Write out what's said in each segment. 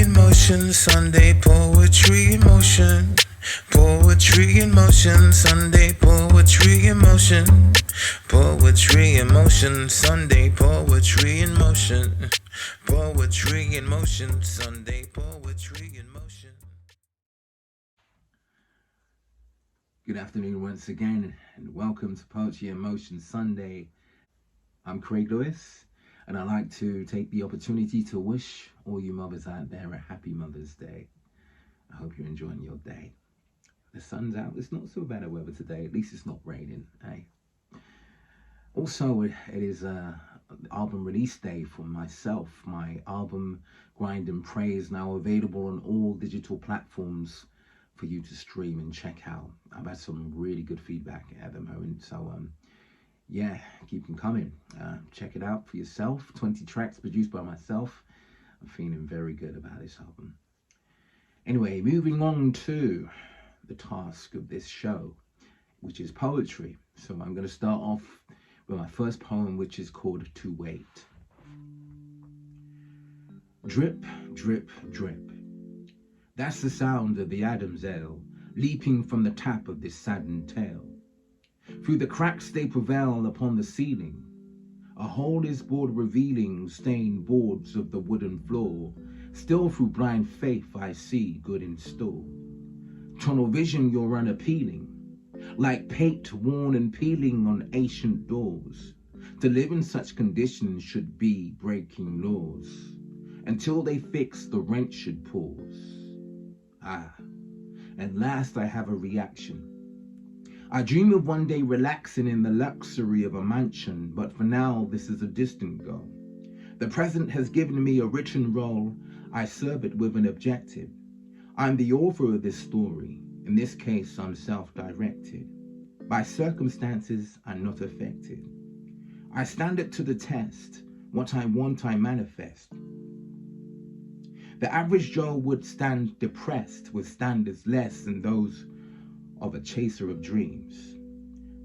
in motion, Sunday poetry in motion. Poetry in motion, Sunday poetry in motion. Poetry in motion, Sunday poetry in motion. Poetry in motion, Sunday poetry in motion. Good afternoon once again, and welcome to Poetry in Motion Sunday. I'm Craig Lewis, and I'd like to take the opportunity to wish all you mothers out there a happy Mother's Day. I hope you're enjoying your day. The sun's out, it's not so bad weather today, at least it's not raining, eh? Also, it is album release day for myself. My album, Grind and Pray, is now available on all digital platforms for you to stream and check out. I've had some really good feedback at the moment, so yeah, keep them coming. Check it out for yourself. 20 tracks produced by myself. I'm feeling very good about this album. Anyway, moving on to the task of this show, which is poetry. So I'm going to start off with my first poem, which is called To Wait. Drip, drip, drip. That's the sound of the Adam's ale, leaping from the tap of this saddened tale. Through the cracks they prevail upon the ceiling, a hole is bored revealing stained boards of the wooden floor. Still through blind faith I see good in store. Tunnel vision you're unappealing, like paint worn and peeling on ancient doors. To live in such conditions should be breaking laws. Until they fix, the rent should pause. At last I have a reaction. I dream of one day relaxing in the luxury of a mansion, but for now this is a distant goal. The present has given me a written role, I serve it with an objective. I'm the author of this story, in this case I'm self-directed. By circumstances I'm not affected. I stand it to the test, what I want I manifest. The average Joe would stand depressed with standards less than those of a chaser of dreams.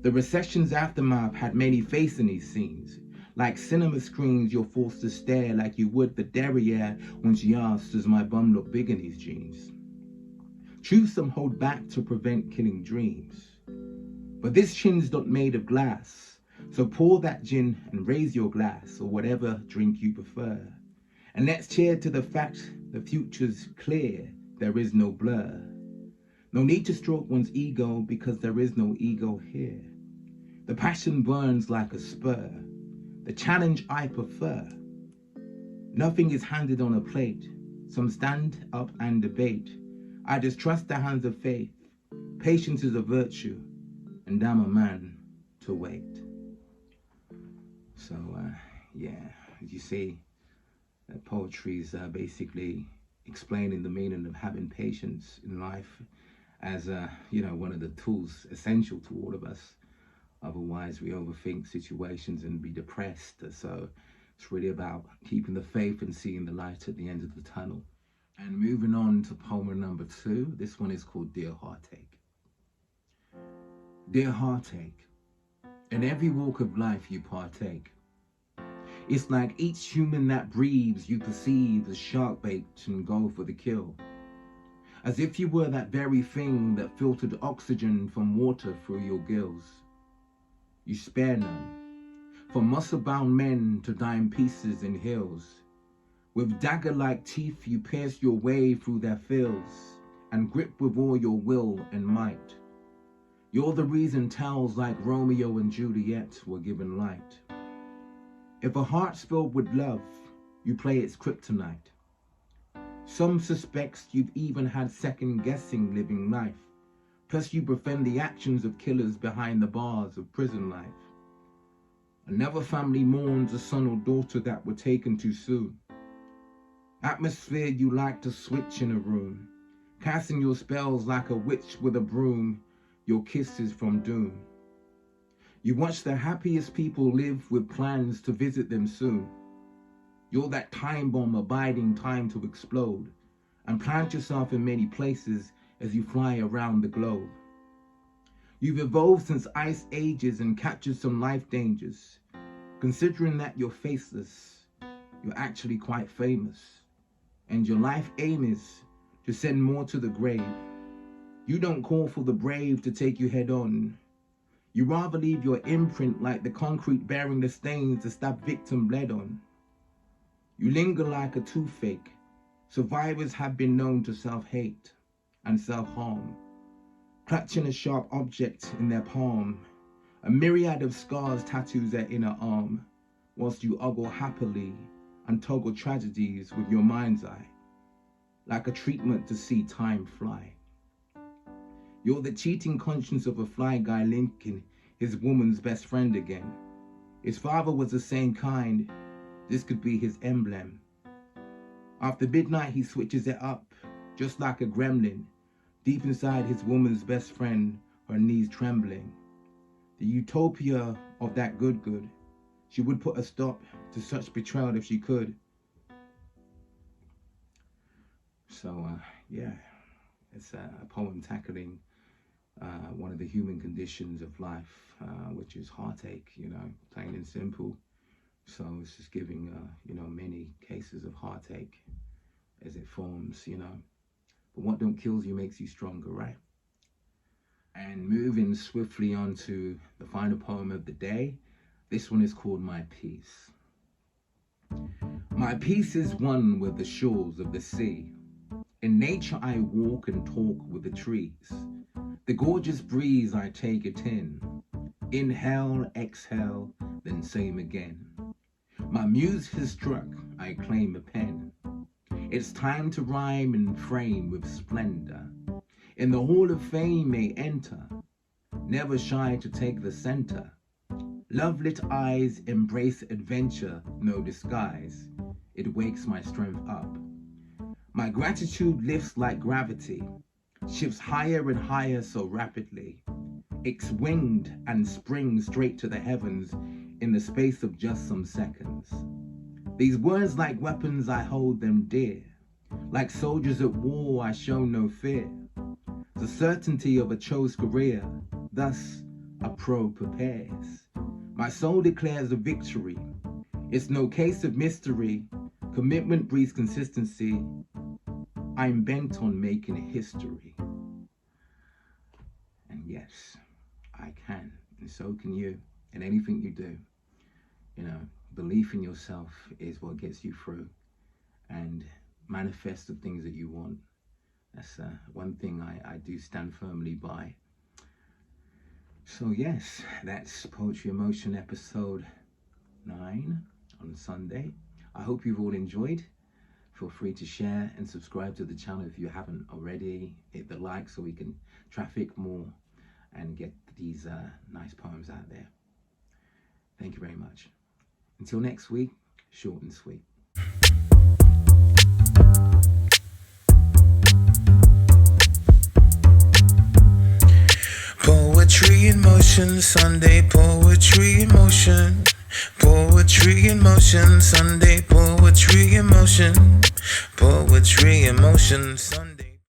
The recession's aftermath had many faces in these scenes. Like cinema screens, you're forced to stare like you would the derriere when she asks, does my bum look big in these jeans? Truth some hold back to prevent killing dreams. But this chin's not made of glass, so pour that gin and raise your glass, or whatever drink you prefer. And let's cheer to the fact the future's clear, there is no blur. No need to stroke one's ego because there is no ego here. The passion burns like a spur, the challenge I prefer. Nothing is handed on a plate, some stand up and debate. I distrust the hands of faith, patience is a virtue, and I'm a man to wait. So yeah, as you see, poetry is basically explaining the meaning of having patience in life as one of the tools essential to all of us. Otherwise we overthink situations and be depressed. So it's really about keeping the faith and seeing the light at the end of the tunnel. And moving on to poem number 2, this one is called Dear Heartache. Dear heartache, in every walk of life you partake. It's like each human that breathes you perceive as shark bait and go for the kill. As if you were that very thing that filtered oxygen from water through your gills. You spare none, from muscle-bound men to dime pieces in hills. With dagger-like teeth you pierce your way through their fills and grip with all your will and might. You're the reason tales like Romeo and Juliet were given light. If a heart's filled with love, you play its kryptonite. Some suspects you've even had second-guessing living life. Plus you befriend the actions of killers behind the bars of prison life. Another family mourns a son or daughter that were taken too soon. Atmosphere you like to switch in a room, casting your spells like a witch with a broom, your kisses from doom. You watch the happiest people live with plans to visit them soon. You're that time bomb abiding time to explode and plant yourself in many places as you fly around the globe. You've evolved since ice ages and captured some life dangers. Considering that you're faceless, you're actually quite famous. and your life aim is to send more to the grave. You don't call for the brave to take you head on. You rather leave your imprint like the concrete bearing the stains the stabbed victim bled on. You linger like a toothache. Survivors have been known to self-hate and self-harm, clutching a sharp object in their palm. A myriad of scars tattoos their inner arm, whilst you ogle happily and toggle tragedies with your mind's eye, like a treatment to see time fly. You're the cheating conscience of a fly guy linking his woman's best friend again. His father was the same kind, this could be his emblem. After midnight he switches it up, just like a gremlin, deep inside his woman's best friend, her knees trembling. The utopia of that good, she would put a stop to such betrayal if she could. So, yeah, it's a poem tackling one of the human conditions of life, which is heartache, you know, plain and simple. So it's just giving, you know, many cases of heartache as it forms, you know. But what don't kill you makes you stronger, right? And moving swiftly on to the final poem of the day, this one is called My Peace. My peace is one with the shores of the sea. In nature I walk and talk with the trees. The gorgeous breeze I take it in. Inhale, exhale, then same again. My muse has struck, I claim a pen. It's time to rhyme and frame with splendor. In the hall of fame may enter, never shy to take the center. Love-lit eyes embrace adventure, no disguise. It wakes my strength up. My gratitude lifts like gravity, shifts higher and higher so rapidly. It's winged and springs straight to the heavens in the space of just some seconds. These words like weapons, I hold them dear. Like soldiers at war, I show no fear. The certainty of a chose career, thus a pro prepares. My soul declares a victory. It's no case of mystery. Commitment breeds consistency. I'm bent on making history. And yes, I can, and so can you, in anything you do. You know, belief in yourself is what gets you through, and manifest the things that you want. That's one thing I do stand firmly by. So yes, that's Poetry in Motion episode 9 on Sunday. I hope you've all enjoyed. Feel free to share and subscribe to the channel if you haven't already. Hit the like so we can traffic more and get these nice poems out there. Thank you very much. Until next week, short and sweet. Poetry in motion, Sunday poetry in motion. Poetry in motion, Sunday poetry in motion. Poetry in motion, Sunday.